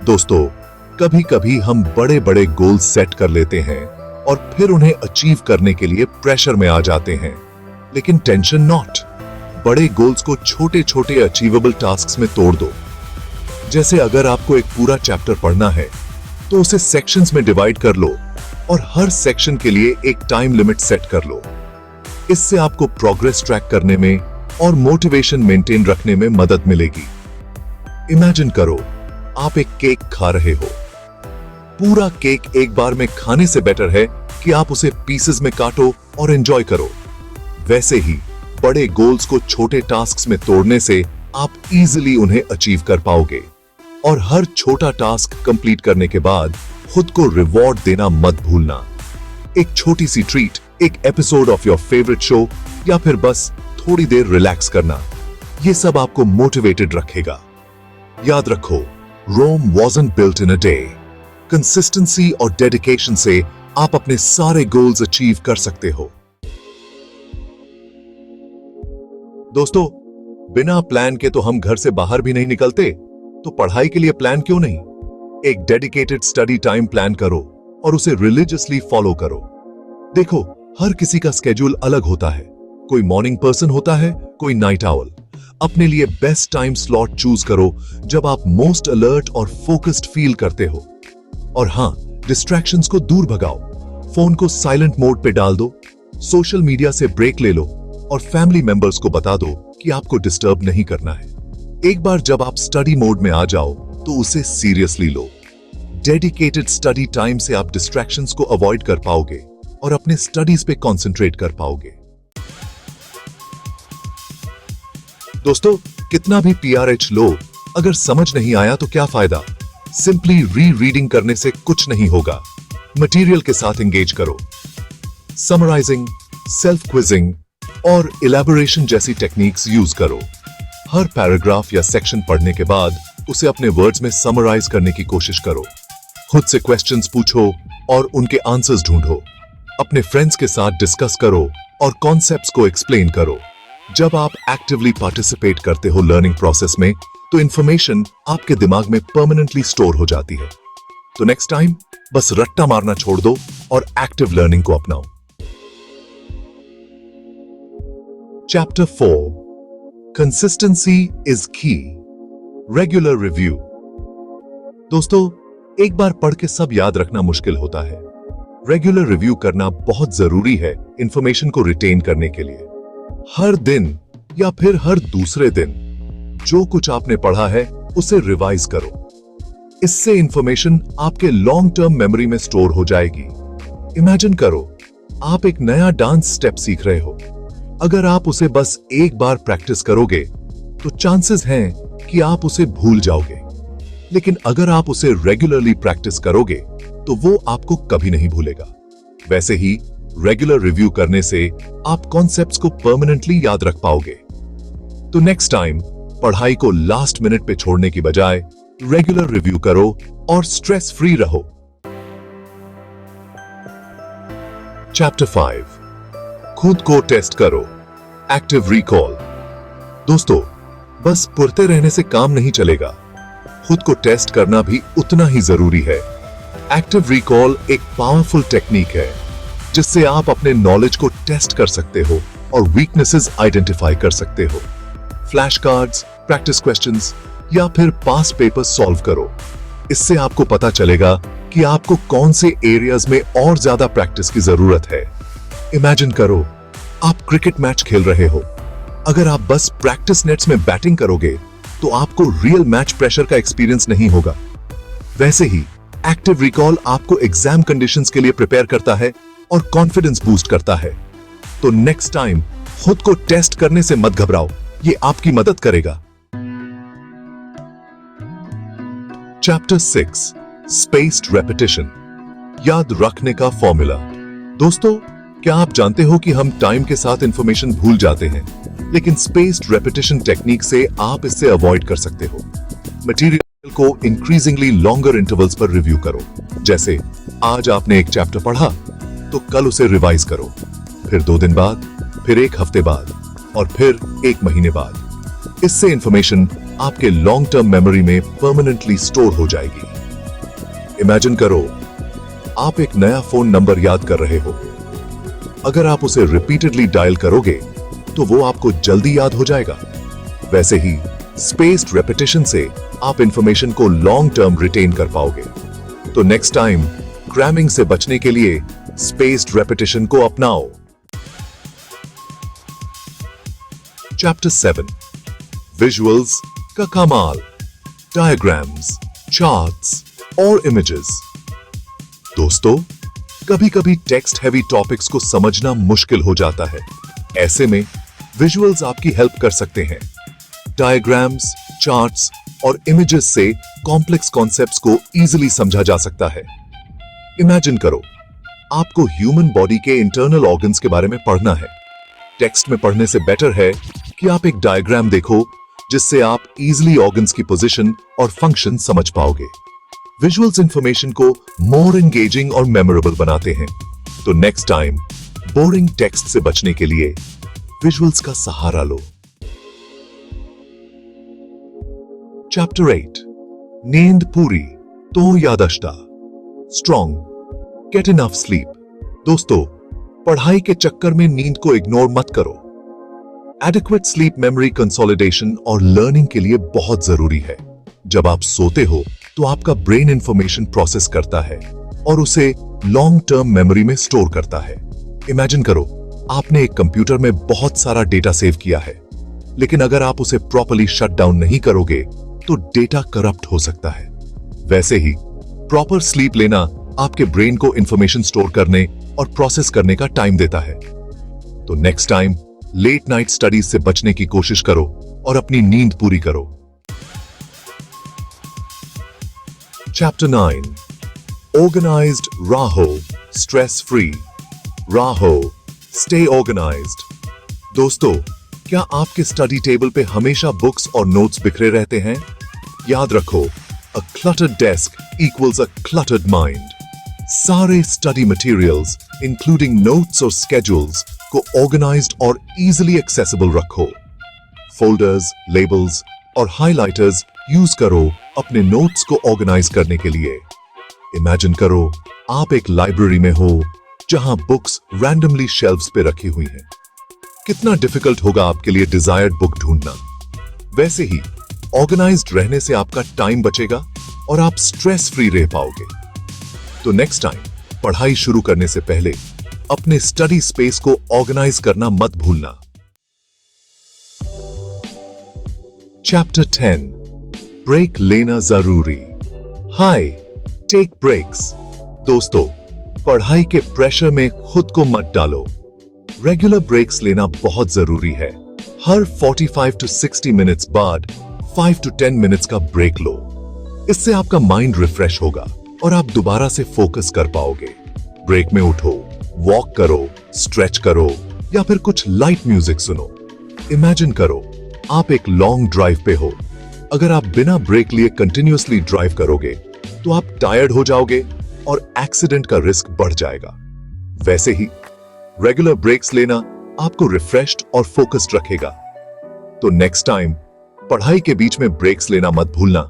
दोस्तों, कभी कभी हम बड़े बड़े गोल सेट कर लेते हैं और फिर उन्हें अचीव करने के लिए प्रेशर में आ जाते हैं। लेकिन टेंशन नॉट, बड़े गोल्स को छोटे छोटे अचीवेबल टास्क्स में तोड़ दो। जैसे अगर आपको एक पूरा चैप्टर पढ़ना है तो उसे सेक्शंस में डिवाइड कर लो और हर सेक्शन के लिए एक टाइम लिमिट सेट कर लो। इससे आपको प्रोग्रेस ट्रैक करने में और मोटिवेशन मेंटेन रखने में मदद मिलेगी। इमेजिन करो, आप एक केक खा रहे हो। पूरा केक एक बार में खाने से बेटर है कि आप उसे पीसेस में काटो और एंजॉय करो। वैसे ही बड़े गोल्स को छोटे टास्क्स में तोड़ने से आप इजीली उन्हें अचीव कर पाओगे। और हर छोटा टास्क कंप्लीट करने के बाद खुद को रिवॉर्ड देना मत भूलना। एक छोटी सी ट्रीट, एक episode of your favourite show, या फिर बस थोड़ी देर रिलैक्स करना, ये सब आपको मोटिवेटेड रखेगा। याद रखो, Rome wasn't built in a day. Consistency और डेडिकेशन से आप अपने सारे गोल्स अचीव कर सकते हो। दोस्तों, बिना प्लान के तो हम घर से बाहर भी नहीं निकलते, तो पढ़ाई के लिए प्लान क्यों नहीं? एक डेडिकेटेड स्टडी टाइम प्लान करो और उसे रिलीजियसली फॉलो करो। देखो, हर किसी का स्केड्यूल अलग होता है। कोई मॉर्निंग पर्सन होता है, कोई नाइट आउल। अपने लिए बेस्ट टाइम स्लॉट चूज करो जब आप मोस्ट अलर्ट और फोकस्ड फील करते हो। और हां, डिस्ट्रैक्शंस को दूर भगाओ। फोन को साइलेंट मोड पे डाल दो, सोशल मीडिया से ब्रेक ले लो और फैमिली मेंबर्स को बता दो कि आपको डिस्टर्ब नहीं करना है। एक बार जब आप स्टडी मोड में आ जाओ तो उसे सीरियसली लो। डेडिकेटेड स्टडी टाइम से आप डिस्ट्रैक्शंस को अवॉइड कर पाओगे और अपने स्टडीज पे कंसंट्रेट कर पाओगे। दोस्तों, कितना भी पीआरएच लो, अगर समझ नहीं आया तो क्या फायदा? सिंपली री रीडिंग करने से कुछ नहीं होगा। मटेरियल के साथ एंगेज करो। समराइजिंग, सेल्फ क्विजिंग और इलैबोरेशन जैसी टेक्निक्स यूज करो। हर पैराग्राफ या सेक्शन पढ़ने के बाद उसे अपने वर्ड्स में समराइज करने की कोशिश करो। खुद से क्वेश्चंस पूछो और उनके आंसर्स ढूंढो। अपने फ्रेंड्स के साथ डिस्कस करो और कॉन्सेप्ट्स को एक्सप्लेन करो। जब आप एक्टिवली पार्टिसिपेट करते हो लर्निंग प्रोसेस में, तो इंफॉर्मेशन आपके दिमाग में परमानेंटली स्टोर हो जाती है। तो नेक्स्ट टाइम बस रट्टा मारना छोड़ दो और एक्टिव लर्निंग को अपनाओ। चैप्टर 4, कंसिस्टेंसी इज की, रेगुलर रिव्यू। दोस्तों, एक बार पढ़ के सब याद रखना मुश्किल होता है। रेगुलर रिव्यू करना बहुत जरूरी है इंफॉर्मेशन को रिटेन करने के लिए। हर दिन या फिर हर दूसरे दिन जो कुछ आपने पढ़ा है उसे रिवाइज करो। इससे इंफॉर्मेशन आपके लॉन्ग टर्म मेमोरी में स्टोर हो जाएगी। इमेजिन करो, आप एक नया डांस स्टेप सीख रहे हो। अगर आप उसे बस एक बार प्रैक्टिस करोगे तो चांसेस हैं कि आप उसे भूल जाओगे। लेकिन अगर आप उसे रेगुलरली प्रैक्टिस करोगे तो वो आपको कभी नहीं भूलेगा। वैसे ही रेगुलर रिव्यू करने से आप कॉन्सेप्ट्स को परमानेंटली याद रख पाओगे। तो नेक्स्ट टाइम पढ़ाई को लास्ट मिनट पे छोड़ने की बजाय रेगुलर रिव्यू करो और स्ट्रेस फ्री रहो। चैप्टर 5, खुद को टेस्ट करो, एक्टिव रिकॉल। दोस्तों, बस पढ़ते रहने से काम नहीं चलेगा। खुद को टेस्ट करना भी उतना ही जरूरी है। एक्टिव रिकॉल एक पावरफुल टेक्निक है जिससे आप अपने नॉलेज को टेस्ट कर सकते हो और वीकनेसेस आइडेंटिफाई कर सकते हो। फ्लैश कार्ड्स, प्रैक्टिस क्वेश्चंस या फिर पास्ट पेपर सॉल्व करो। इससे आपको पता चलेगा कि आपको कौन से एरियाज में और ज्यादा प्रैक्टिस की जरूरत है। इमेजिन करो, आप क्रिकेट मैच खेल रहे हो। अगर आप बस प्रैक्टिस नेट्स में बैटिंग करोगे तो आपको रियल मैच प्रेशर का एक्सपीरियंस नहीं होगा। वैसे ही एक्टिव रिकॉल आपको एग्जाम कंडीशंस के लिए प्रिपेयर करता है और कॉन्फिडेंस बूस्ट करता है। तो नेक्स्ट टाइम खुद को टेस्ट करने से मत घबराओ, ये आपकी मदद करेगा। चैप्टर 6, स्पेस्ड रेपिटेशन, याद रखने का फॉर्मूला। दोस्तों, क्या आप जानते हो कि हम टाइम के साथ इंफॉर्मेशन भूल जाते हैं, लेकिन स्पेस्ड रेपिटेशन टेक्निक से आप इससे अवॉइड कर सकते हो। मटेरियल को इंक्रीजिंगली लॉन्गर इंटरवल्स पर रिव्यू करो। जैसे आज आपने एक चैप्टर पढ़ा तो कल उसे रिवाइज करो, फिर 2 दिन बाद, फिर 1 हफ्ते बाद और फिर 1 महीने बाद। इससे इंफॉर्मेशन आपके लॉन्ग टर्म मेमोरी में परमानेंटली स्टोर हो जाएगी। इमेजिन करो, आप एक नया फोन नंबर याद कर रहे हो। अगर आप उसे रिपीटेडली डायल करोगे तो वो आपको जल्दी याद हो जाएगा। वैसे ही स्पेस्ड रेपिटेशन से आप इंफॉर्मेशन को लॉन्ग टर्म रिटेन कर पाओगे। तो नेक्स्ट टाइम क्रैमिंग से बचने के लिए स्पेस्ड रेपिटेशन को अपनाओ। चैप्टर 7 विजुअल्स का कमाल, डायग्राम्स, चार्ट्स और इमेजेस। दोस्तों, कभी कभी टेक्स्ट हैवी टॉपिक्स को समझना मुश्किल हो जाता है। ऐसे में विजुअल्स आपकी हेल्प कर सकते हैं। डायग्राम्स, चार्ट्स और इमेजेस से कॉम्प्लेक्स कॉन्सेप्ट्स को इजीली समझा जा सकता है। इमेजिन करो, आपको ह्यूमन बॉडी के इंटरनल ऑर्गन्स के बारे में पढ़ना है। टेक्स्ट में पढ़ने से बेटर है कि आप एक डायग्राम देखो, जिससे आप इजीली ऑर्गन्स की पोजीशन और फंक्शन समझ पाओगे। विजुअल्स इंफॉर्मेशन को मोर एंगेजिंग और मेमोरेबल बनाते हैं। तो नेक्स्ट टाइम बोरिंग टेक्स्ट से बचने के लिए विजुअल्स का सहारा लो। चैप्टर 8 नींद पूरी तो याददाश्त स्ट्रॉन्ग, गेट इनफ स्लीप। दोस्तों, पढ़ाई के चक्कर में नींद को इग्नोर मत करो। एडिक्वेट स्लीप मेमोरी कंसोलिडेशन और लर्निंग के लिए बहुत जरूरी है। जब आप सोते हो तो आपका ब्रेन इंफॉर्मेशन प्रोसेस करता है और उसे लॉन्ग टर्म मेमोरी में स्टोर करता है। इमेजिन करो, आपने एक कंप्यूटर में बहुत सारा डेटा सेव किया है, लेकिन अगर आप उसे प्रॉपर्ली शट डाउन नहीं करोगे तो डेटा करप्ट हो सकता है। वैसे ही प्रॉपर स्लीप लेना आपके ब्रेन को इंफॉर्मेशन स्टोर करने और प्रोसेस करने का टाइम देता है। तो next time late night studies से बचने की कोशिश करो और अपनी नींद पूरी करो। चैप्टर 9 ऑर्गेनाइज्ड राहो, स्ट्रेस फ्री। राहो, स्टे ऑर्गेनाइज्ड। दोस्तों, क्या आपके स्टडी टेबल पे हमेशा बुक्स और नोट्स बिखरे रहते हैं? याद रखो, अ क्लटर्ड डेस्क इक्वल्स अ क्लटर्ड माइंड। सारे स्टडी मटेरियल्स इंक्लूडिंग नोट्स और स्केड्यूल्स को ऑर्गेनाइज्ड और इजीली एक्सेसिबल रखो। फोल्डर्स, लेबल्स और हाइलाइटर्स यूज करो अपने नोट्स को ऑर्गेनाइज करने के लिए। इमेजिन करो, आप एक लाइब्रेरी में हो जहां बुक्स रैंडमली शेल्फ्स पे रखी हुई हैं। कितना डिफिकल्ट होगा आपके लिए डिजायर्ड बुक ढूंढना। वैसे ही ऑर्गेनाइज्ड रहने से आपका टाइम बचेगा और आप स्ट्रेस फ्री रह पाओगे। तो नेक्स्ट टाइम पढ़ाई शुरू करने से पहले अपने स्टडी स्पेस को ऑर्गेनाइज करना मत भूलना। चैप्टर 10 ब्रेक लेना जरूरी। हाय, टेक ब्रेक्स। दोस्तों, पढ़ाई के प्रेशर में खुद को मत डालो। रेगुलर ब्रेक्स लेना बहुत जरूरी है। हर 45 to 60 मिनट्स बाद 5 to 10 मिनट्स का ब्रेक लो। इससे आपका माइंड रिफ्रेश होगा और आप दोबारा से फोकस कर पाओगे। ब्रेक में उठो, वॉक करो, स्ट्रेच करो या फिर कुछ लाइट म्यूजिक सुनो। इमेजिन करो, आप एक लॉन्ग ड्राइव पे हो। अगर आप बिना ब्रेक लिए कंटिन्यूअसली ड्राइव करोगे तो आप टायर्ड हो जाओगे और एक्सीडेंट का रिस्क बढ़ जाएगा। वैसे ही रेगुलर ब्रेक्स लेना आपको रिफ्रेश्ड और फोकस्ड रखेगा। तो नेक्स्ट टाइम पढ़ाई के बीच में ब्रेक्स लेना मत भूलना।